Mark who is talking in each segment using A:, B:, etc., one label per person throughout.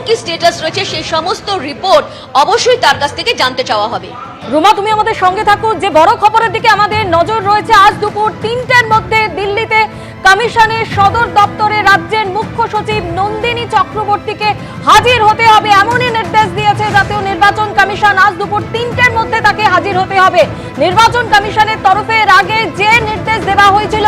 A: কি স্ট্যাটাস রয়েছে সেই সমস্ত রিপোর্ট অবশ্যই তার কাছ থেকে জানতে চাওয়া হবে।
B: রুমা, তুমি আমাদের সঙ্গে থাকো। যে বড় খবরের দিকে আমাদের নজর রয়েছে, আজ দুপুর 3টের মধ্যে দিল্লিতে কমিশনের সদর দপ্তরে রাজ্যের মুখ্য সচিব নন্দিনী চক্রবর্তীকে হাজির হতে হবে এমনই নির্দেশ দিয়েছে জাতীয় নির্বাচন কমিশন। আজ দুপুর 3টের মধ্যে তাকে হাজির হতে হবে। নির্বাচন কমিশনের তরফে এর আগে যে নির্দেশ দেওয়া হয়েছিল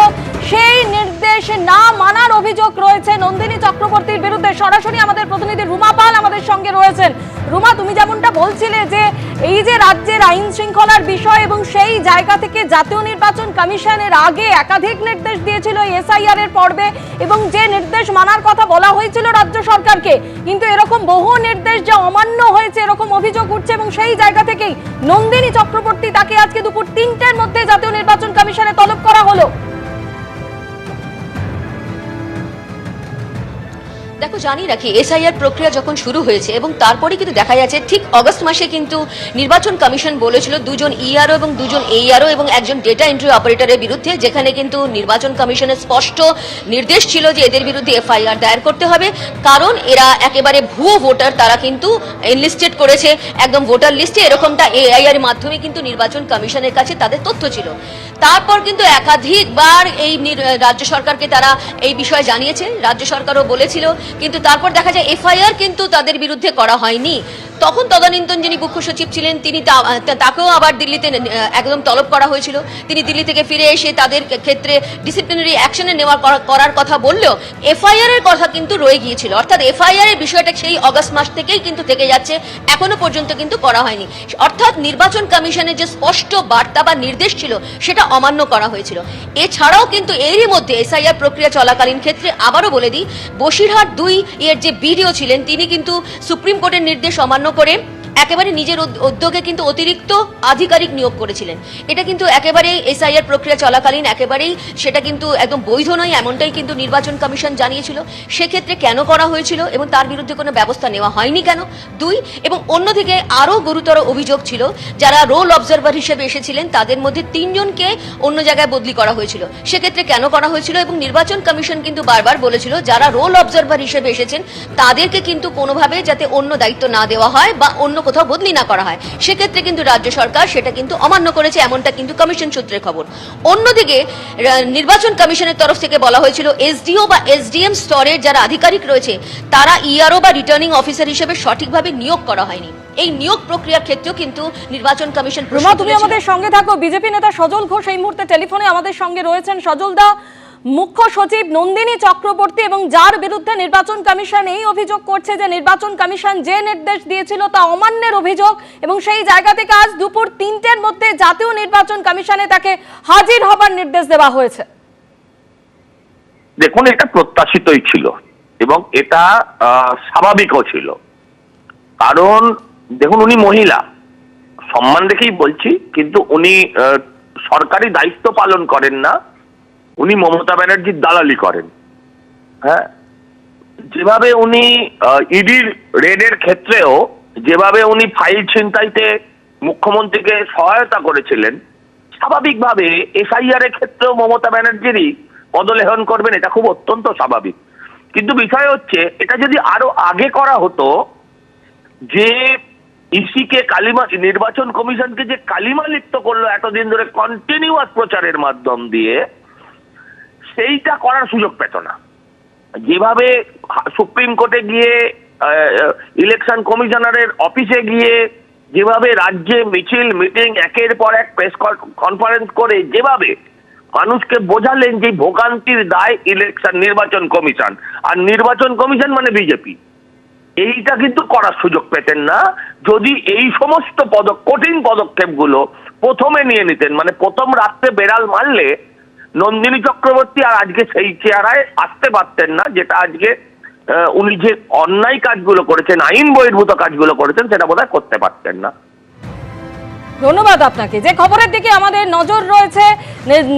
B: সেই নির্দেশ না মানার অভিযোগ রয়েছে নন্দিনী চক্রবর্তীর বিরুদ্ধে। সরাসরি আমাদের প্রতিনিধি রুমা পাল আমাদের সঙ্গে রয়েছেন। রুমা, তুমি যেমনটা বলছিলে যে এই যে রাজ্যের আইন শৃঙ্খলার বিষয় এবং সেই জায়গা থেকে জাতীয় নির্বাচন কমিশনের আগে একাধিক নির্দেশ দিয়েছিল এসআইআর এর পর্বে, এবং যে নির্দেশ মানার কথা বলা হয়েছিল রাজ্য সরকারকে, কিন্তু এরকম বহু নির্দেশ যে অমান্য হয়েছে এরকম অভিযোগ উঠছে, এবং সেই জায়গা থেকেই নন্দিনী চক্রবর্তী তাকে আজকে দুপুর 3টের মধ্যে জাতীয় নির্বাচন কমিশনে তলব করা হলো।
A: দেখো, জানি রাখি এসআইআর প্রক্রিয়া যখন শুরু হয়েছে এবং তারপরে কিন্তু দেখা যাচ্ছে ঠিক অগস্ট মাসে কিন্তু নির্বাচন কমিশন বলেছিল 2জন ইআরও এবং 2জন এইআরও এবং একজন ডেটা এন্ট্রি অপারেটরের বিরুদ্ধে, যেখানে কিন্তু নির্বাচন কমিশনের স্পষ্ট নির্দেশ ছিল যে এদের বিরুদ্ধে এফআইআর দায়ের করতে হবে, কারণ এরা একেবারে ভুয়ো ভোটার, তারা কিন্তু এনলিস্টেড করেছে একদম ভোটার লিস্টে, এরকমটা এআইআর এর মাধ্যমে কিন্তু নির্বাচন কমিশনের কাছে তাদের তথ্য ছিল। তারপর কিন্তু একাধিকবার এই রাজ্য সরকারকে তারা এই বিষয়ে জানিয়েছে, রাজ্য সরকারও বলেছিল, কিন্তু তারপর দেখা যায় এফআইআর কিন্তু তাদের বিরুদ্ধে করা হয়নি। তখন তদানীন্তন যিনি মুখ্য সচিব ছিলেন তিনি তাকেও আবার দিল্লিতে একদম তলব করা হয়েছিল। তিনি দিল্লি থেকে ফিরে এসে তাদের ক্ষেত্রে ডিসিপ্লিনারি অ্যাকশনে করার কথা বললেও এফআইআর এর কথা কিন্তু রয়ে গিয়েছিল। অর্থাৎ এফআইআর এর বিষয়টা সেই অগস্ট মাস থেকেই কিন্তু থেকে যাচ্ছে, এখনো পর্যন্ত কিন্তু করা হয়নি। অর্থাৎ নির্বাচন কমিশনের যে স্পষ্ট বার্তা বা নির্দেশ ছিল সেটা অমান্য করা হয়েছিল। এছাড়াও কিন্তু এরই মধ্যে এসআইআর প্রক্রিয়া চলাকালীন ক্ষেত্রে আবারও বলে দিই, বসিরহাট 2 এর যে বিডিও ছিলেন তিনি কিন্তু সুপ্রিম কোর্টের নির্দেশ অমান্য করে একেবারে নিজের উদ্যোগে কিন্তু অতিরিক্ত আধিকারিক নিয়োগ করেছিলেন। এটা কিন্তু একেবারেই এসআইআর প্রক্রিয়া চলাকালীন একেবারেই সেটা কিন্তু একদম বৈধ নয়, এমনটাই কিন্তু নির্বাচন কমিশন জানিয়েছিল। সেক্ষেত্রে কেন করা হয়েছিল এবং তার বিরুদ্ধে কোনো ব্যবস্থা নেওয়া হয়নি কেন, 2। এবং অন্যদিকে আরও গুরুতর অভিযোগ ছিল, যারা রোল অবজারভার হিসেবে এসেছিলেন তাদের মধ্যে 3 জনকে অন্য জায়গায় বদলি করা হয়েছিল। সেক্ষেত্রে কেন করা হয়েছিল, এবং নির্বাচন কমিশন কিন্তু বারবার বলেছিল যারা রোল অবজারভার হিসেবে এসেছেন তাদেরকে কিন্তু কোনোভাবে যাতে অন্য দায়িত্ব না দেওয়া হয় বা অন্য কোথাও বদলি না করা হয়। সেক্ষেত্রে কিন্তু রাজ্য সরকার সেটা কিন্তু অমান্য করেছে, এমনটা কিন্তু কমিশন সূত্রের খবর। অন্যদিকে নির্বাচন কমিশনের তরফ থেকে বলা হয়েছিল এসডিও বা এসডিএম স্তরের যারা আধিকারিক রয়েছে তারা ইআরও বা রিটার্নিং অফিসার হিসেবে সঠিকভাবে নিয়োগ করা হয়নি। এই নিয়োগ প্রক্রিয়ার ক্ষেত্রেও কিন্তু নির্বাচন কমিশন।
B: রুমা, তুমি আমাদের সঙ্গে থাকো। বিজেপি নেতা সজল ঘোষ এই মুহূর্তে টেলিফোনে আমাদের সঙ্গে রয়েছেন। সজল দা, মুখ্য সচিব নন্দিনী চক্রবর্তী এবং যার বিরুদ্ধে নির্বাচন কমিশন এই অভিযোগ করছে যে নির্বাচন কমিশন যে নির্দেশ দিয়েছিল তা অমান্যের অভিযোগ, এবং সেই জায়গা থেকে আজ দুপুর 3টের মধ্যে জাতীয় নির্বাচন কমিশনে তাকে হাজির হবার নির্দেশ দেওয়া হয়েছে।
C: দেখুন, এটা প্রত্যাশিতই ছিল এবং এটা স্বাভাবিকও ছিল, কারণ দেখুন উনি মহিলা, সম্মান রেখেই বলছি, কিন্তু উনি সরকারি দায়িত্ব পালন করেন না, উনি মমতা ব্যানার্জির দালালি করেন। হ্যাঁ, যেভাবে উনি ইডির রেডের ক্ষেত্রেও যেভাবে উনি ফাইল ছিনতাইতে মুখ্যমন্ত্রীকে সহায়তা করেছিলেন, স্বাভাবিকভাবে এসআইআর এর ক্ষেত্রেও মমতা ব্যানার্জিরই পদলেহন করবেন, এটা খুব অত্যন্ত স্বাভাবিক। কিন্তু বিষয় হচ্ছে এটা যদি আরো আগে করা হতো, যে ইসিকে কালিমা, নির্বাচন কমিশনকে যে কালিমা লিপ্ত করলো এতদিন ধরে কন্টিনিউয়াস প্রচারের মাধ্যম দিয়ে, সেইটা করার সুযোগ পেত না। যেভাবে সুপ্রিম কোর্টে গিয়ে ইলেকশন কমিশনারের অফিসে গিয়ে যেভাবে রাজ্যে মিছিল মিটিং একের পর এক প্রেস কনফারেন্স করে যেভাবে মানুষকে বোঝালেন যে ভোগান্তির দায় ইলেকশন নির্বাচন কমিশন, আর নির্বাচন কমিশন মানে বিজেপি, এইটা কিন্তু করার সুযোগ পেতেন না যদি এই সমস্ত কঠিন পদক্ষেপগুলো প্রথমে নিয়ে নিতেন। মানে প্রথম রাত্রে বেড়াল মারলে নন্দিনী চক্রবর্তী আর আজকে সেই চেহারায় আসতে পারতেন না, যেটা আজকে উনি যে অন্যায় কাজগুলো করেছেন, আইন বহির্ভূত কাজগুলো করেছেন, সেটা বোধহয় করতে পারতেন না।
B: ধন্যবাদ আপনাকে। যে খবরের দিকে আমাদের নজর রয়েছে,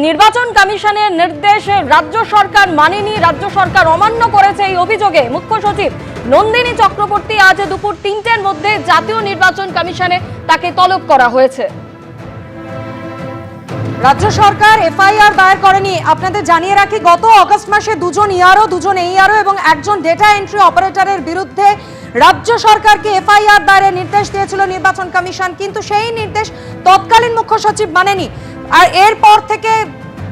B: নির্বাচন কমিশনের নির্দেশ রাজ্য সরকার মানেনি, রাজ্য সরকার অমান্য করেছে, এই অভিযোগে মুখ্য সচিব নন্দিনী চক্রবর্তী আজ দুপুর 3টের মধ্যে জাতীয় নির্বাচন কমিশনে তাকে তলব করা হয়েছে।
D: রাজ্য সরকার এফআইআর দায়ের করেনি। আপনাদের জানিয়ে রাখি, গত অগস্ট মাসে 2জন ইআরও, 2জন এইআরও এবং একজন ডেটা এন্ট্রি অপারেটরের বিরুদ্ধে রাজ্য সরকারকে এফআইআর দায়েরের নির্দেশ দিয়েছিল নির্বাচন কমিশন, কিন্তু সেই নির্দেশ তৎকালীন মুখ্য সচিব মানেনি। আর এরপর থেকে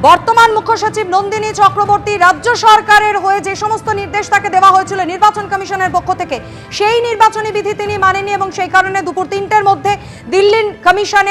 D: বর্তমান মুখ্য সচিব নন্দিনী চক্রবর্তী রাজ্য সরকারের হয়ে যে সমস্ত নির্দেশ তাকে দেওয়া হয়েছিল নির্বাচন কমিশনের পক্ষ থেকে, সেই নির্বাচনী বিধি তিনি মানেনি এবং সেই কারণে দুপুর 3টের মধ্যে দিল্লির কমিশনে